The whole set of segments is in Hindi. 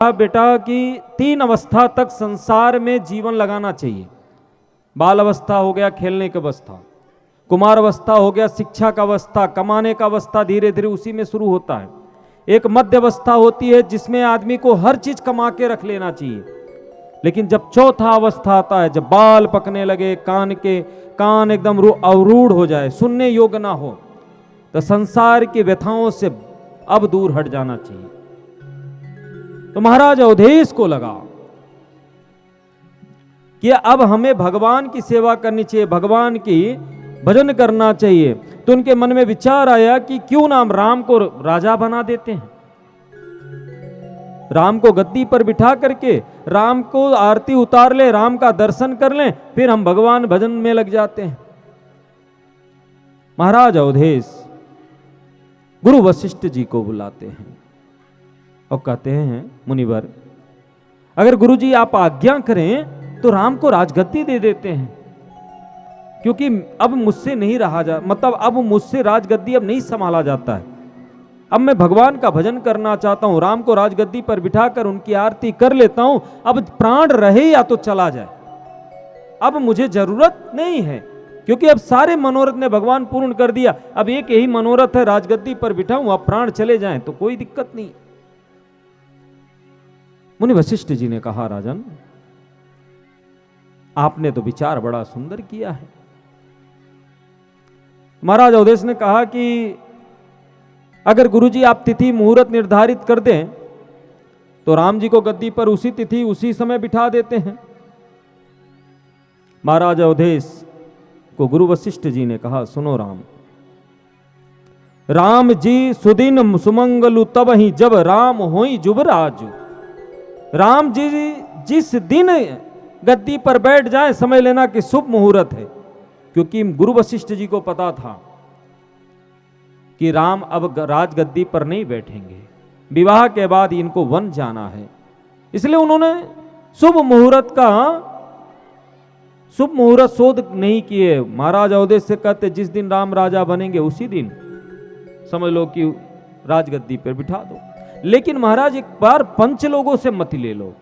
बेटा कि 3 अवस्था तक संसार में जीवन लगाना चाहिए। बाल अवस्था हो गया खेलने की अवस्था, कुमार अवस्था हो गया शिक्षा का अवस्था, कमाने का अवस्था धीरे धीरे उसी में शुरू होता है। एक मध्य अवस्था होती है जिसमें आदमी को हर चीज कमा के रख लेना चाहिए। लेकिन जब चौथा अवस्था आता है, जब बाल पकने लगे, कान एकदम अवरूढ़ हो जाए, सुनने योग्य ना हो, तो संसार की व्यथाओं से अब दूर हट जाना चाहिए। तो महाराज अवधेश को लगा कि अब हमें भगवान की सेवा करनी चाहिए, भगवान की भजन करना चाहिए। तो उनके मन में विचार आया कि क्यों ना हम राम को राजा बना देते हैं, राम को गद्दी पर बिठा करके राम को आरती उतार ले, राम का दर्शन कर लें, फिर हम भगवान भजन में लग जाते हैं। महाराज अवधेश गुरु वशिष्ठ जी को बुलाते हैं और कहते हैं, मुनिवर अगर गुरुजी आप आज्ञा करें तो राम को राजगद्दी दे देते हैं, क्योंकि अब मुझसे नहीं रहा जा, मतलब अब मुझसे राजगद्दी अब नहीं संभाला जाता है। अब मैं भगवान का भजन करना चाहता हूं, राम को राजगद्दी पर बिठाकर उनकी आरती कर लेता हूं। अब प्राण रहे या तो चला जाए, अब मुझे जरूरत नहीं है, क्योंकि अब सारे मनोरथ ने भगवान पूर्ण कर दिया। अब एक यही मनोरथ है, राजगद्दी पर बिठाऊं, अब प्राण चले जाएं तो कोई दिक्कत नहीं। मुनि वशिष्ठ जी ने कहा, राजन आपने तो विचार बड़ा सुंदर किया है। महाराज अवधेश ने कहा कि अगर गुरुजी आप तिथि मुहूर्त निर्धारित कर दें तो राम जी को गद्दी पर उसी तिथि उसी समय बिठा देते हैं। महाराज अवधेश को गुरु वशिष्ठ जी ने कहा, सुनो राम जी सुदिन सुमंगलु तब ही जब राम होई जुबराजु। राम जी जिस दिन गद्दी पर बैठ जाए समझ लेना कि शुभ मुहूर्त है, क्योंकि गुरु वशिष्ठ जी को पता था कि राम अब राजगद्दी पर नहीं बैठेंगे, विवाह के बाद इनको वन जाना है। इसलिए उन्होंने शुभ मुहूर्त शोध नहीं किए। महाराज अवधेश से कहते जिस दिन राम राजा बनेंगे उसी दिन समझ लो कि राजगद्दी पर बिठा दो। लेकिन महाराज एक बार पंच लोगों से मत ले लो,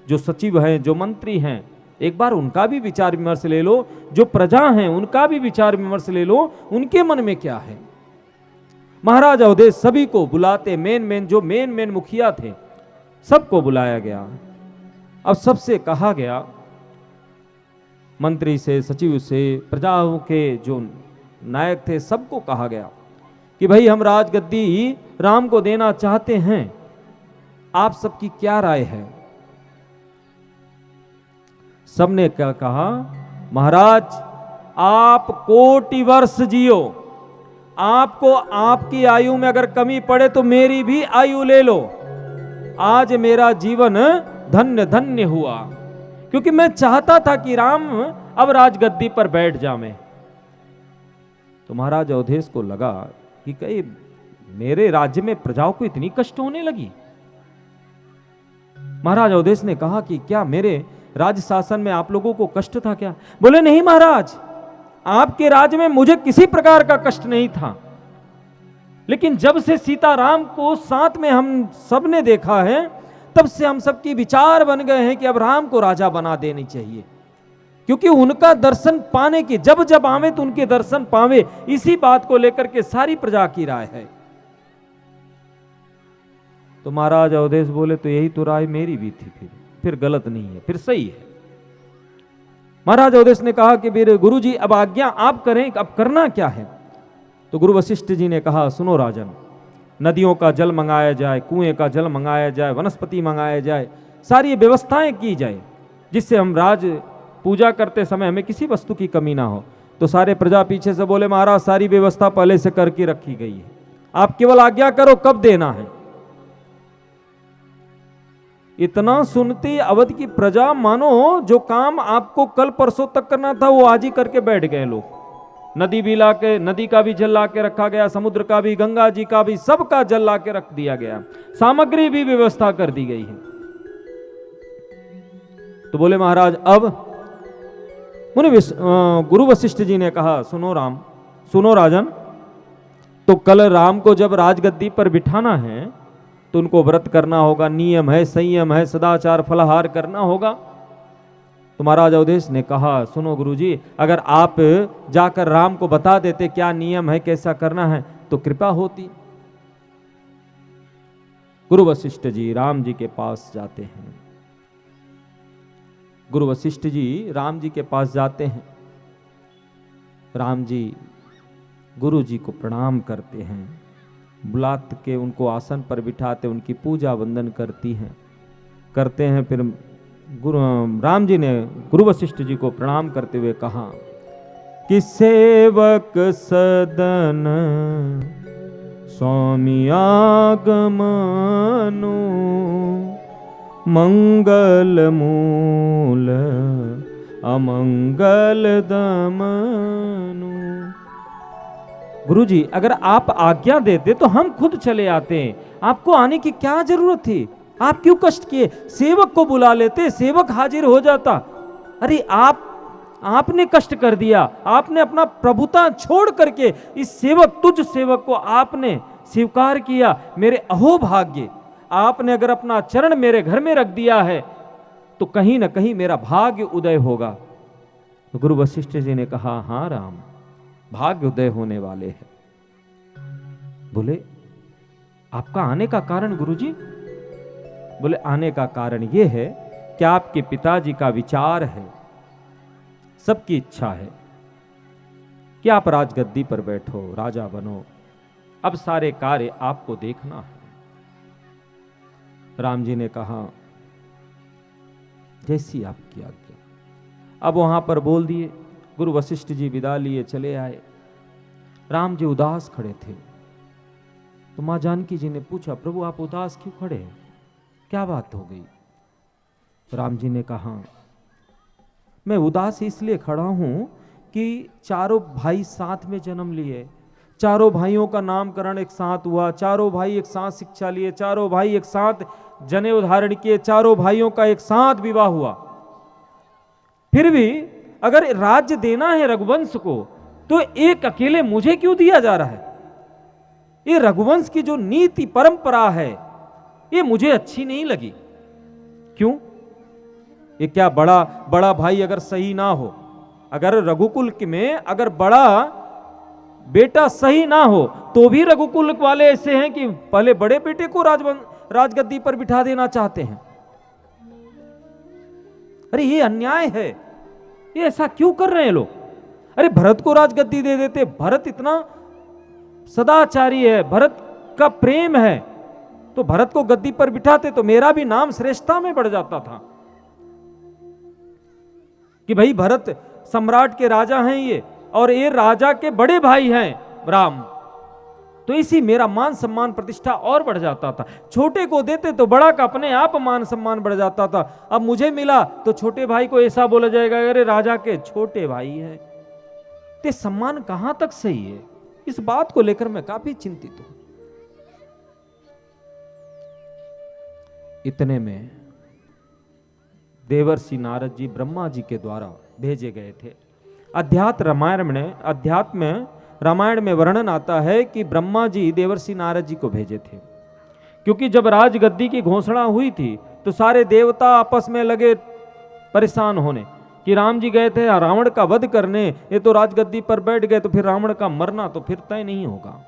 जो सचिव हैं, जो मंत्री हैं, एक बार उनका भी विचार विमर्श ले लो, जो प्रजा हैं उनका भी विचार विमर्श ले लो, उनके मन में क्या है। महाराज अवधेश सभी को बुलाते, जो मेन मुखिया थे सबको बुलाया गया। अब सबसे कहा गया, मंत्री से, सचिव से, प्रजाओं के जो नायक थे सबको कहा गया कि भाई हम राजगद्दी राम को देना चाहते हैं, आप सबकी क्या राय है। सबने क्या कहा, महाराज आप कोटि वर्ष जियो, आपको आपकी आयु में अगर कमी पड़े तो मेरी भी आयु ले लो। आज मेरा जीवन धन्य धन्य हुआ, क्योंकि मैं चाहता था कि राम अब राजगद्दी पर बैठ जाए। तो महाराज अवधेश को लगा कि कहीं मेरे राज्य में प्रजाओं को इतनी कष्ट होने लगी। महाराज अवधेश ने कहा कि क्या मेरे राज्य शासन में आप लोगों को कष्ट था क्या। बोले नहीं महाराज, आपके राज्य में मुझे किसी प्रकार का कष्ट नहीं था, लेकिन जब से सीताराम को साथ में हम सब ने देखा है तब से हम सबकी विचार बन गए हैं कि अब राम को राजा बना देनी चाहिए, क्योंकि उनका दर्शन पाने की जब जब आवे तो उनके दर्शन पावे, इसी बात को लेकर के सारी प्रजा की राय है। तो महाराज अवधेश बोले तो यही तो राय मेरी भी थी, फिर गलत नहीं है, फिर सही है। महाराज अवधेश ने कहा कि मेरे गुरुजी अब आज्ञा आप करें, अब करना क्या है। तो गुरु वशिष्ठ जी ने कहा, सुनो राजन, नदियों का जल मंगाया जाए, कुएं का जल मंगाया जाए, वनस्पति मंगाया जाए, सारी व्यवस्थाएं की जाए जिससे हम राज पूजा करते समय हमें किसी वस्तु की कमी ना हो। तो सारे प्रजा पीछे से बोले, महाराज सारी व्यवस्था पहले से करके रखी गई है, आप केवल आज्ञा करो कब देना है। इतना सुनती अवध की प्रजा मानो जो काम आपको कल परसों तक करना था वो आज ही करके बैठ गए लोग। नदी का भी जल ला के रखा गया, समुद्र का भी, गंगा जी का भी, सबका जल ला के रख दिया गया, सामग्री भी व्यवस्था कर दी गई है। तो बोले महाराज अब गुरु वशिष्ठ जी ने कहा, सुनो राजन, तो कल राम को जब राजगद्दी पर बिठाना है तो उनको व्रत करना होगा, नियम है, संयम है, सदाचार, फलाहार करना होगा। तो महाराज अवधेश ने कहा, सुनो गुरुजी, अगर आप जाकर राम को बता देते क्या नियम है, कैसा करना है, तो कृपा होती। गुरु वशिष्ठ जी राम जी के पास जाते हैं। गुरु वशिष्ठ जी राम जी के पास जाते हैं। राम जी गुरु जी को प्रणाम करते हैं, बुलाते के उनको आसन पर बिठाते, उनकी पूजा वंदन करते हैं। फिर राम जी ने गुरु वशिष्ठ जी को प्रणाम करते हुए कहा कि सेवक सदन स्वामी आगमनु मंगल मूल अमंगल दमनु। गुरुजी, अगर आप आज्ञा देते तो हम खुद चले आते, आपको आने की क्या जरूरत थी? आप क्यों कष्ट किए? सेवक को बुला लेते, सेवक हाजिर हो जाता। अरे आपने कष्ट कर दिया, आपने अपना प्रभुता छोड़ करके इस तुझ सेवक को आपने स्वीकार किया। मेरे अहोभाग्य, आपने अगर अपना चरण मेरे घर में रख दिया है तो कहीं ना कहीं मेरा भाग्य उदय होगा। तो गुरु वशिष्ठ जी ने कहा, हाँ राम, भाग्य उदय होने वाले हैं। बोले, आपका आने का कारण गुरुजी? बोले, आने का कारण यह है कि आपके पिताजी का विचार है, सबकी इच्छा है कि आप राजगद्दी पर बैठो, राजा बनो। अब सारे कार्य आपको देखना है। राम जी ने कहा, जैसी आपकी आज्ञा। अब वहां पर बोल दिए। गुरु वशिष्ठ जी विदा लिए चले आए। राम जी उदास खड़े थे। तो मां जानकी जी ने पूछा, प्रभु आप उदास क्यों खड़े हैं, क्या बात हो गई? तो राम जी ने कहा, मैं उदास इसलिए खड़ा हूं कि चारों भाई साथ में जन्म लिए, चारों भाइयों का नामकरण एक साथ हुआ, चारों भाई एक साथ शिक्षा लिए, चारों भाई एक साथ जनेऊ धारण किए, चारों भाइयों का एक साथ विवाह हुआ। फिर भी अगर राज्य देना है रघुवंश को तो एक अकेले मुझे क्यों दिया जा रहा है? ये रघुवंश की जो नीति परंपरा है ये मुझे अच्छी नहीं लगी। क्यों? ये क्या बड़ा भाई अगर सही ना हो, अगर रघुकुल में अगर बड़ा बेटा सही ना हो तो भी रघुकुल वाले ऐसे हैं कि पहले बड़े बेटे को राजगद्दी पर बिठा देना चाहते हैं। अरे ये अन्याय है, ये ऐसा क्यों कर रहे हैं लोग? अरे भरत को राजगद्दी दे देते, भरत इतना सदाचारी है, भरत का प्रेम है, तो भरत को गद्दी पर बिठाते तो मेरा भी नाम श्रेष्ठता में बढ़ जाता था कि भाई भरत सम्राट के राजा हैं ये, और ये राजा के बड़े भाई हैं राम, तो इसी मेरा मान सम्मान प्रतिष्ठा और बढ़ जाता था। छोटे को देते तो बड़ा का अपने आप मान सम्मान बढ़ जाता था। अब मुझे मिला तो छोटे भाई को ऐसा बोला जाएगा, अरे राजा के छोटे भाई हैं, ते सम्मान कहां तक सही है? इस बात को लेकर मैं काफी चिंतित हूं। इतने में देवर्षि नारद जी ब्रह्मा जी के द्वारा भेजे गए थे। अध्यात्म रामायण में वर्णन आता है कि ब्रह्मा जी देवर्षि नारद जी को भेजे थे, क्योंकि जब राजगद्दी की घोषणा हुई थी तो सारे देवता आपस में लगे परेशान होने कि राम जी गए थे रावण का वध करने, ये तो राजगद्दी पर बैठ गए तो फिर रावण का मरना तो फिर तय नहीं होगा।